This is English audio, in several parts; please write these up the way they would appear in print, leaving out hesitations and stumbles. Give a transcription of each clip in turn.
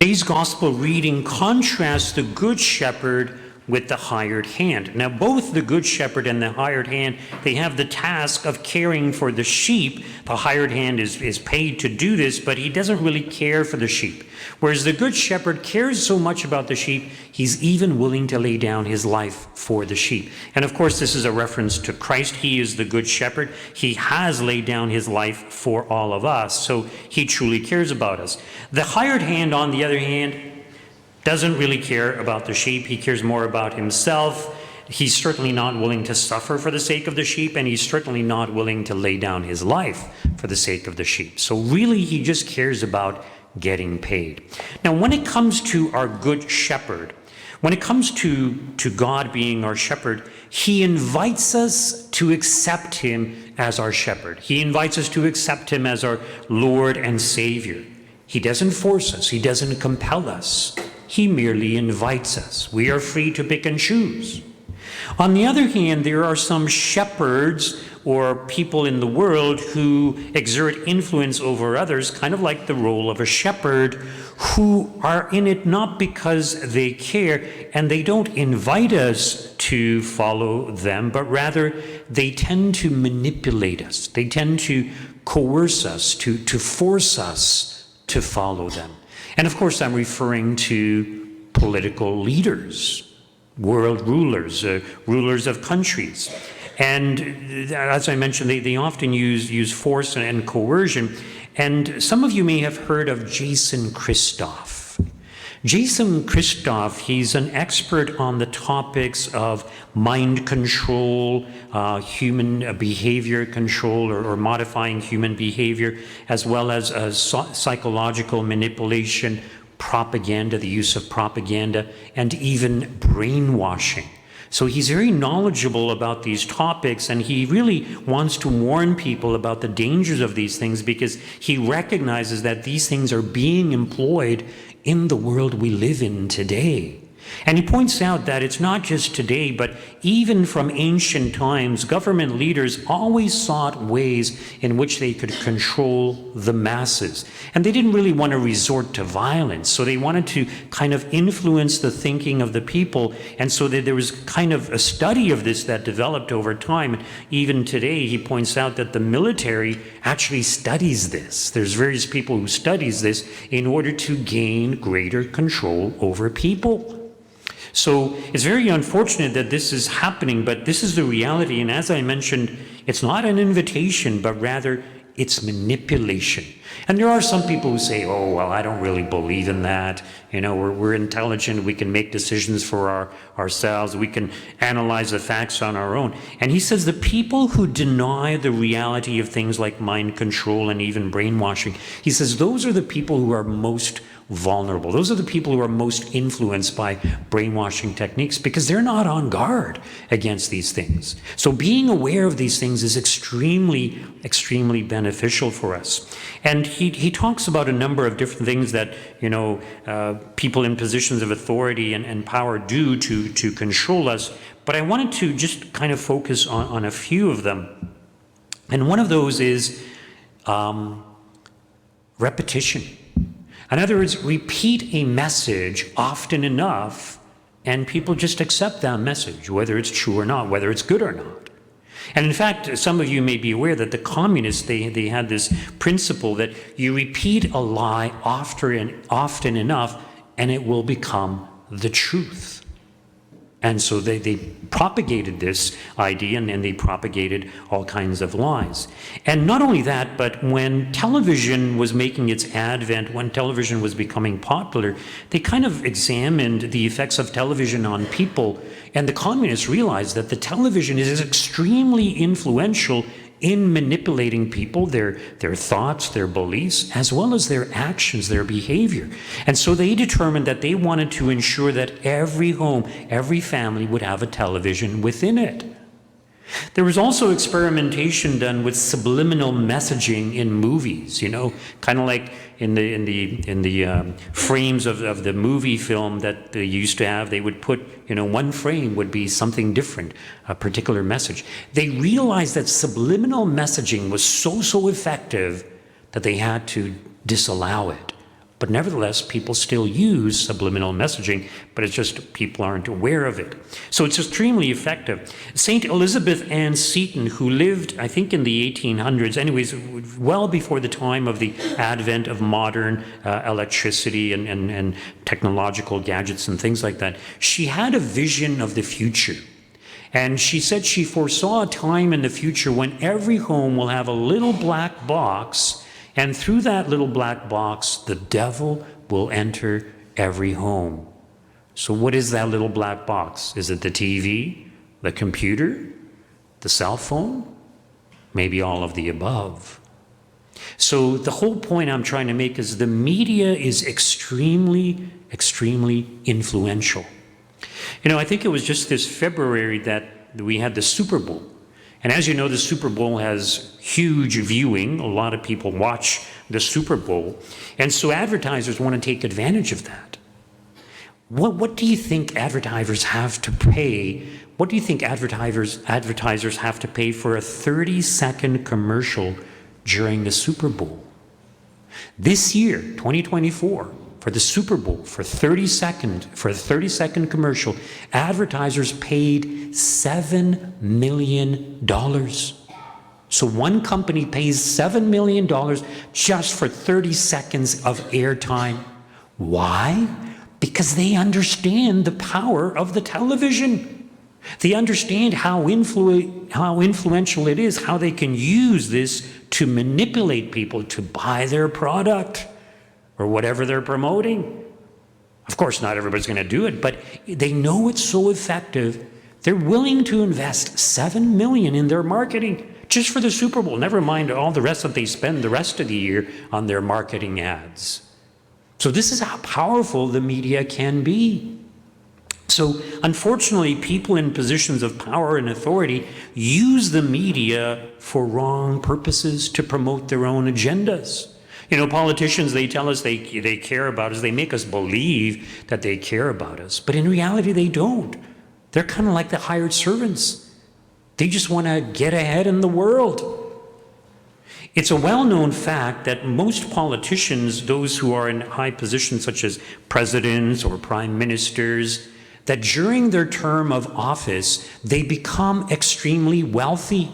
Today's gospel reading contrasts the good shepherd with the hired hand. Now, both the good shepherd and the hired hand, they have the task of caring for the sheep. The hired hand is paid to do this, but he doesn't really care for the sheep. Whereas the good shepherd cares so much about the sheep, he's even willing to lay down his life for the sheep. And of course, this is a reference to Christ. He is the good shepherd. He has laid down his life for all of us, so he truly cares about us. The hired hand, on the other hand, doesn't really care about the sheep. He cares more about himself. He's certainly not willing to suffer for the sake of the sheep, and he's certainly not willing to lay down his life for the sake of the sheep. So really, he just cares about getting paid. Now, when it comes to our good shepherd, when it comes to God being our shepherd, he invites us to accept him as our shepherd. He invites us to accept him as our Lord and Savior. He doesn't force us. He doesn't compel us. He merely invites us. We are free to pick and choose. On the other hand, there are some shepherds or people in the world who exert influence over others, kind of like the role of a shepherd, who are in it not because they care, and they don't invite us to follow them, but rather they tend to manipulate us. They tend to coerce us, to force us to follow them. And of course, I'm referring to political leaders, world rulers, rulers of countries. And as I mentioned, they often use force and coercion. And some of you may have heard of Jason Christoff. Jason Christoff, he's an expert on the topics of mind control, human behavior control, or modifying human behavior, as well as psychological manipulation, propaganda, the use of propaganda, and even brainwashing. So he's very knowledgeable about these topics, and he really wants to warn people about the dangers of these things, because he recognizes that these things are being employed in the world we live in today. And he points out that it's not just today, but even from ancient times, government leaders always sought ways in which they could control the masses. And they didn't really want to resort to violence, so they wanted to kind of influence the thinking of the people. And so there was kind of a study of this that developed over time. And even today, he points out that the military actually studies this. There's various people who studies this in order to gain greater control over people. So it's very unfortunate that this is happening, but this is the reality. And as I mentioned, it's not an invitation, but rather it's manipulation. And there are some people who say, oh, well, I don't really believe in that. You know, we're intelligent. We can make decisions for ourselves. We can analyze the facts on our own. And he says the people who deny the reality of things like mind control and even brainwashing, he says those are the people who are most vulnerable. Those are the people who are most influenced by brainwashing techniques, because they're not on guard against these things. So being aware of these things is extremely, extremely beneficial for us. And he talks about a number of different things that, you know, people in positions of authority and power do to control us. But I wanted to just kind of focus on a few of them. And one of those is repetition. In other words, repeat a message often enough, and people just accept that message, whether it's true or not, whether it's good or not. And in fact, some of you may be aware that the communists, they had this principle that you repeat a lie often enough, and it will become the truth. And so they propagated this idea, and then they propagated all kinds of lies. And not only that, but when television was making its advent, when television was becoming popular, they kind of examined the effects of television on people. And the communists realized that the television is extremely influential in manipulating people, their thoughts, their beliefs, as well as their actions, their behavior. And so they determined that they wanted to ensure that every home, every family would have a television within it. There was also experimentation done with subliminal messaging in movies, you know, kind of like in the frames of the movie film that they used to have. They would put, you know, one frame would be something different, a particular message. They realized that subliminal messaging was so effective that they had to disallow it. but nevertheless, people still use subliminal messaging, but it's just people aren't aware of it. So it's extremely effective. St. Elizabeth Ann Seton, who lived, I think, in the 1800s, anyways, well before the time of the advent of modern electricity and technological gadgets and things like that, she had a vision of the future. And she said she foresaw a time in the future when every home will have a little black box, and through that little black box, the devil will enter every home. So what is that little black box? Is it the TV, the computer, the cell phone? Maybe all of the above. So the whole point I'm trying to make is the media is extremely, extremely influential. You know, I think it was just this February that we had the Super Bowl. And as you know, the Super Bowl has huge viewing. A lot of people watch the Super Bowl. And so advertisers want to take advantage of that. What do you think advertisers have to pay? What do you think advertisers have to pay for a 30-second commercial during the Super Bowl? This year, 2024, for the Super Bowl, for a 30-second commercial, advertisers paid $7 million. So one company pays $7 million just for 30 seconds of airtime. Why? Because they understand the power of the television. They understand how influential it is, how they can use this to manipulate people to buy their product or whatever they're promoting. Of course, not everybody's going to do it, but they know it's so effective. They're willing to invest $7 million in their marketing just for the Super Bowl. Never mind all the rest that they spend the rest of the year on their marketing ads. So this is how powerful the media can be. So unfortunately, people in positions of power and authority use the media for wrong purposes to promote their own agendas. You know, politicians, they tell us they care about us. They make us believe that they care about us. But in reality, they don't. They're kind of like the hired servants. They just want to get ahead in the world. It's a well-known fact that most politicians, those who are in high positions such as presidents or prime ministers, that during their term of office, they become extremely wealthy.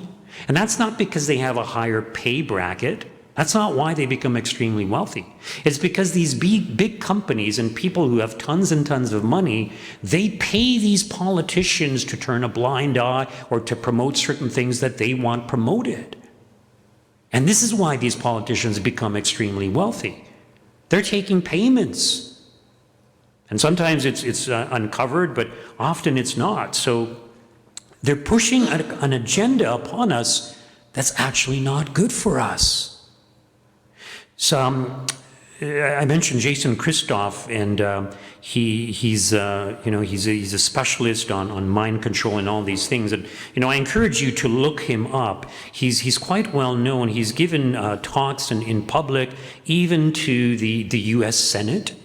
And that's not because they have a higher pay bracket. That's not why they become extremely wealthy. It's because these big companies and people who have tons and tons of money, they pay these politicians to turn a blind eye or to promote certain things that they want promoted. And this is why these politicians become extremely wealthy. They're taking payments. And sometimes it's uncovered, but often it's not. So they're pushing an agenda upon us that's actually not good for us. So I mentioned Jason Christoff, and he's a specialist on mind control and all these things. And I encourage you to look him up. He's quite well known. He's given talks in public, even to the U.S. Senate.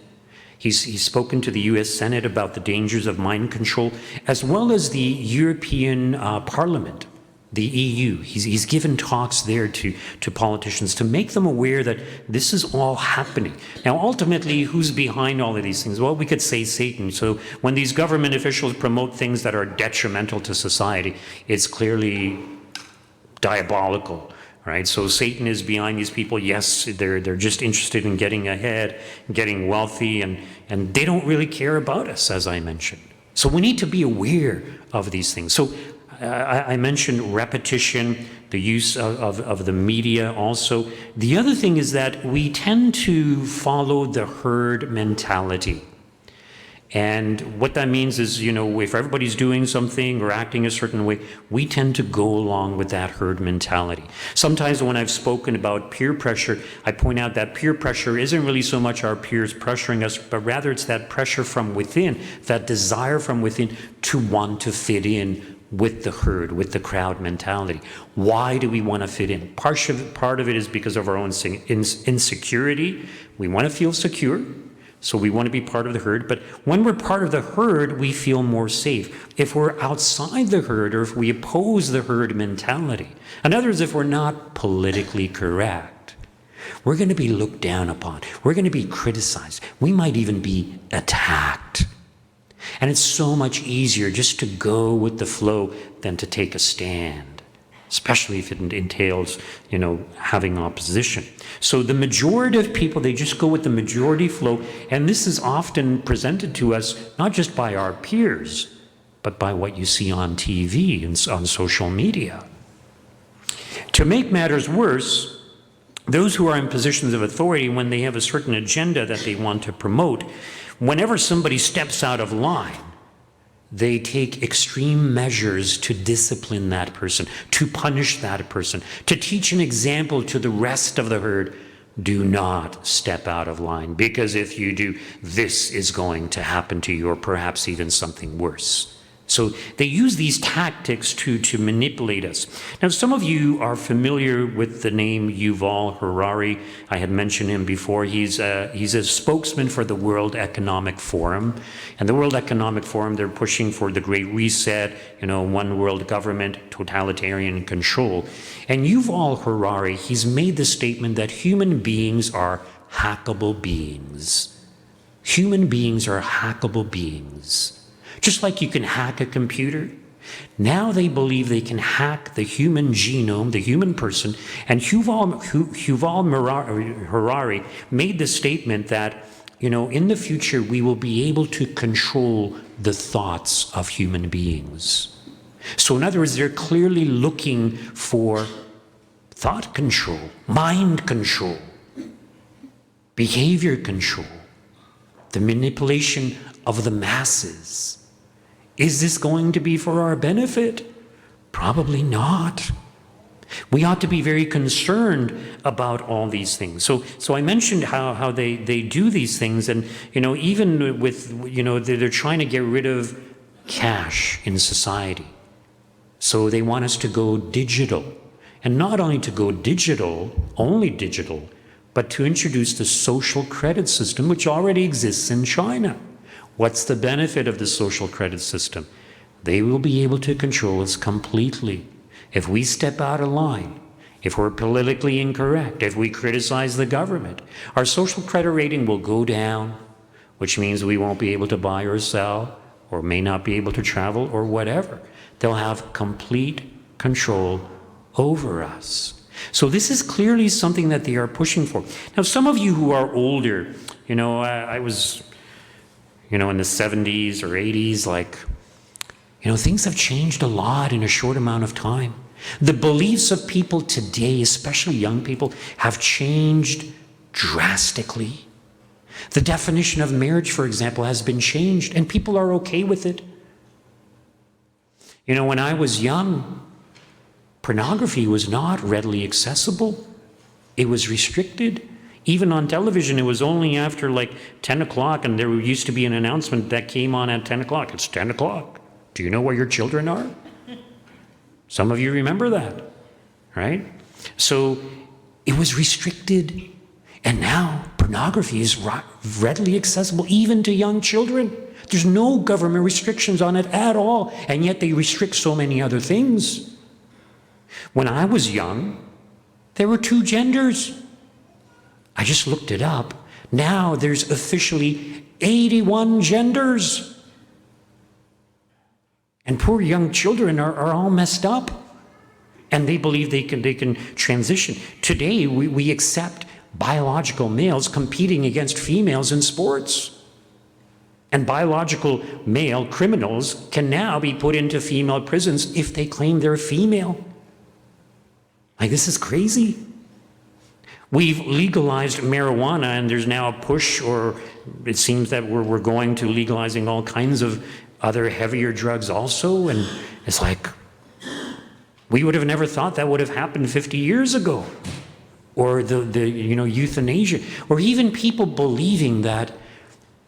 He's spoken to the U.S. Senate about the dangers of mind control, as well as the European Parliament. The EU, he's given talks there to politicians to make them aware that this is all happening. Now, ultimately, who's behind all of these things? Well, we could say Satan. So when these government officials promote things that are detrimental to society, it's clearly diabolical, right? So Satan is behind these people. Yes, they're just interested in getting ahead, getting wealthy, and they don't really care about us, as I mentioned. So we need to be aware of these things. So I mentioned repetition, the use of the media also. The other thing is that we tend to follow the herd mentality. And what that means is, if everybody's doing something or acting a certain way, we tend to go along with that herd mentality. Sometimes when I've spoken about peer pressure, I point out that peer pressure isn't really so much our peers pressuring us, but rather it's that pressure from within, that desire from within to want to fit in with the herd, with the crowd mentality. Why do we want to fit in? Part of it is because of our own insecurity. We want to feel secure, so we want to be part of the herd. But when we're part of the herd, we feel more safe. If we're outside the herd, or if we oppose the herd mentality, in other words, if we're not politically correct, We're going to be looked down upon. We're going to be criticized. We might even be attacked. And it's so much easier just to go with the flow than to take a stand, especially if it entails, having opposition. So the majority of people, they just go with the majority flow, and this is often presented to us not just by our peers, but by what you see on TV and on social media. To make matters worse, those who are in positions of authority, when they have a certain agenda that they want to promote, whenever somebody steps out of line, they take extreme measures to discipline that person, to punish that person, to teach an example to the rest of the herd. Do not step out of line, because if you do, this is going to happen to you, or perhaps even something worse. So they use these tactics to manipulate us. Now, some of you are familiar with the name Yuval Harari. I had mentioned him before. He's a spokesman for the World Economic Forum. And the World Economic Forum, they're pushing for the Great Reset, one world government, totalitarian control. And Yuval Harari, he's made the statement that human beings are hackable beings. Human beings are hackable beings. Just like you can hack a computer, now they believe they can hack the human genome, the human person, and Yuval Harari made the statement that, in the future we will be able to control the thoughts of human beings. So in other words, they're clearly looking for thought control, mind control, behavior control, the manipulation of the masses. Is this going to be for our benefit? Probably not. We ought to be very concerned about all these things. So I mentioned how they do these things, and even with they're trying to get rid of cash in society. So they want us to go digital, and not only to go only digital, but to introduce the social credit system, which already exists in China. What's the benefit of the social credit system? They will be able to control us completely. If we step out of line, if we're politically incorrect, if we criticize the government, our social credit rating will go down, which means we won't be able to buy or sell, or may not be able to travel, or whatever. They'll have complete control over us. So this is clearly something that they are pushing for. Now, some of you who are older, I was in the 70s or 80s, things have changed a lot in a short amount of time. The beliefs of people today, especially young people, have changed drastically. The definition of marriage, for example, has been changed, and people are okay with it. When I was young, pornography was not readily accessible. It was restricted. Even on television, it was only after 10 o'clock, and there used to be an announcement that came on at 10 o'clock. It's 10 o'clock. Do you know where your children are? Some of you remember that, right? So it was restricted, and now pornography is readily accessible even to young children. There's no government restrictions on it at all, and yet they restrict so many other things. When I was young, there were 2 genders. I just looked it up. Now there's officially 81 genders. And poor young children are all messed up. And they believe they can transition. Today, we accept biological males competing against females in sports. And biological male criminals can now be put into female prisons if they claim they're female. This is crazy. We've legalized marijuana, and there's now a push, or it seems that we're going to legalizing all kinds of other heavier drugs also. And it's we would have never thought that would have happened 50 years ago. Or the euthanasia, or even people believing that,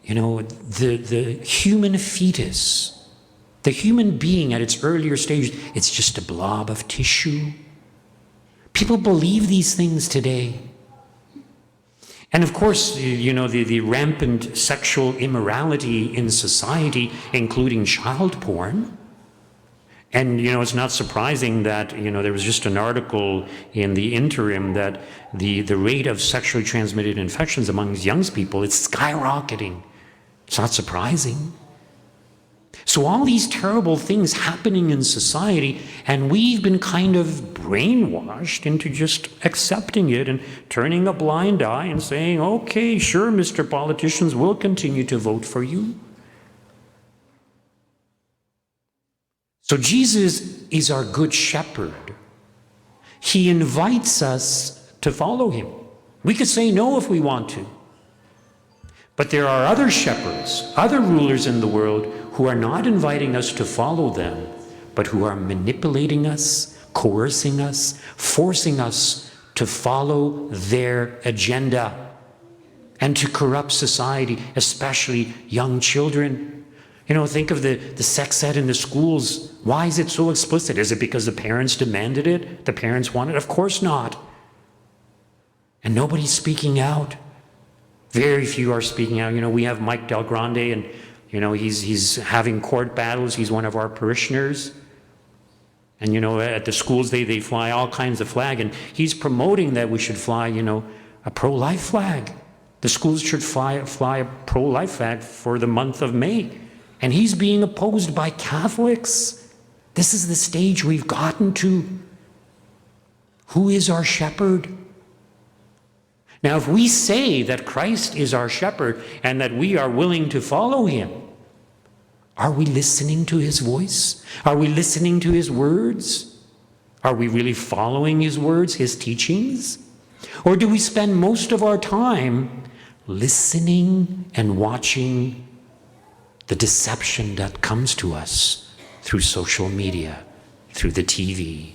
the human fetus, the human being at its earlier stage, it's just a blob of tissue. People believe these things today. And of course, the rampant sexual immorality in society, including child porn, And, it's not surprising that, there was just an article in the interim that the rate of sexually transmitted infections among young people, it's skyrocketing. It's not surprising. So all these terrible things happening in society, and we've been kind of brainwashed into just accepting it and turning a blind eye and saying, okay, sure, Mr. Politicians, we'll continue to vote for you. So Jesus is our good shepherd. He invites us to follow him. We could say no if we want to. But there are other shepherds, other rulers in the world who are not inviting us to follow them, but who are manipulating us, coercing us, forcing us to follow their agenda and to corrupt society, especially young children. Think of the sex ed in the schools. Why is it so explicit? Is it because the parents demanded it? The parents wanted it? Of course not. And nobody's speaking out. Very few are speaking out. We have Mike Del Grande, and he's having court battles. He's one of our parishioners. And at the schools they fly all kinds of flag, and he's promoting that we should fly a pro-life flag. The schools should fly a pro-life flag for the month of May. And he's being opposed by Catholics. This is the stage we've gotten to. Who is our shepherd? Now, if we say that Christ is our shepherd and that we are willing to follow him, are we listening to his voice? Are we listening to his words? Are we really following his words, his teachings? Or do we spend most of our time listening and watching the deception that comes to us through social media, through the TV?